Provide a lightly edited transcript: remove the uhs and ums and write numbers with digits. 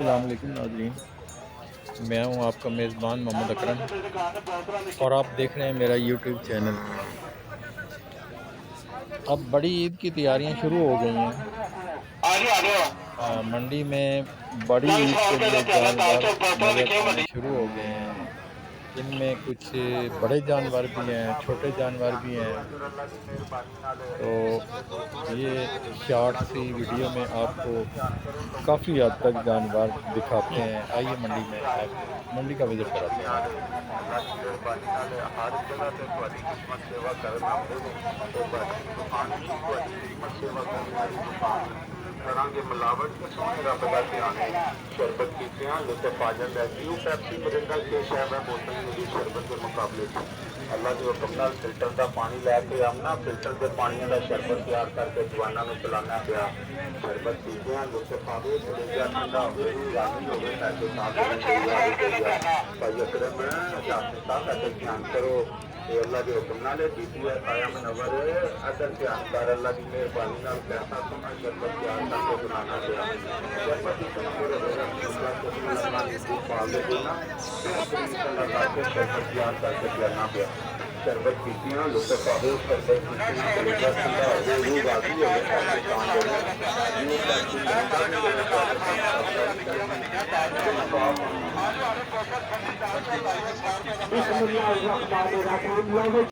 अस्सलाम वालेकुम नाज़रीन, मैं हूं आपका मेज़बान मोहम्मद अकरम और आप देख रहे हैं मेरा यूट्यूब चैनल। अब बड़ी ईद की तैयारियां शुरू हो गई हैं। मंडी में बड़ी ईद के लिए जानवर नज़र आने शुरू हो गए हैं। इनमें कुछ बड़े जानवर भी हैं, छोटे जानवर भी हैं। तो ये शॉर्ट सी वीडियो में आपको काफ़ी हद तक जानवर दिखाते हैं। आइए मंडी में आपको मंडी का विज़िट कराते हैं आपको। ਕਰਾਂਗੇ ਮਿਲਾਵਟ ਤੇ ਸੋਹਣੇ ਰੱਬ ਦਾ ਧਿਆਨ ਹੈ ਸ਼ਰਬਤ ਕੀਤਿਆਂ ਲੁਤਫ ਆ ਜਾਂਦਾ ਜੀਓ ਪੈਪਸੀ ਮਰਿੰਡਾ ਕੇ ਸ਼ਹਿਰ ਹੈ ਬੋਤਲ ਦੀ ਸ਼ਰਬਤ ਦੇ ਮੁਕਾਬਲੇ ਅੱਲਾਹ ਦੇ ਹੁਕਮ ਨਾਲ ਫਿਲਟਰ ਦਾ ਪਾਣੀ ਲੈ ਕੇ ਆਉਣਾ ਫਿਲਟਰ ਦੇ ਪਾਣੀਆਂ ਦਾ ਸ਼ਰਬਤ ਤਿਆਰ ਕਰਕੇ ਜਵਾਨਾਂ ਨੂੰ ਪਿਲਾਣਾ ਪਿਆ ਸ਼ਰਬਤ ਕੀਤਿਆਂ ਲੁਤਫ ਆਵੇ ਕਲੇਜਾ ਠੰਡਾ ਹੋਵੇ ਰਾਜੀ ਹੋਵੇ ਪੈਸੇ ਸਾਹ ਭਾਈ ਅਕਰਮ ਜਾਪੇ ਸਾਹ ਅਤੇ ਧਿਆਨ ਕਰੋ अल्लाह के हुक्म नाले बीती है काया मनवर अदर के अंकार अल्लाह की मेहरबानी नाल पैसा सोना शरबत तैयार करके बनाना गया शरबत की पूरे पाल देना करके शरबत तैयार करके पिलाना गया शरबत पीतियाँ लुत्फ आवे शरबत कलेजा ठंडा हो रूह राजी हो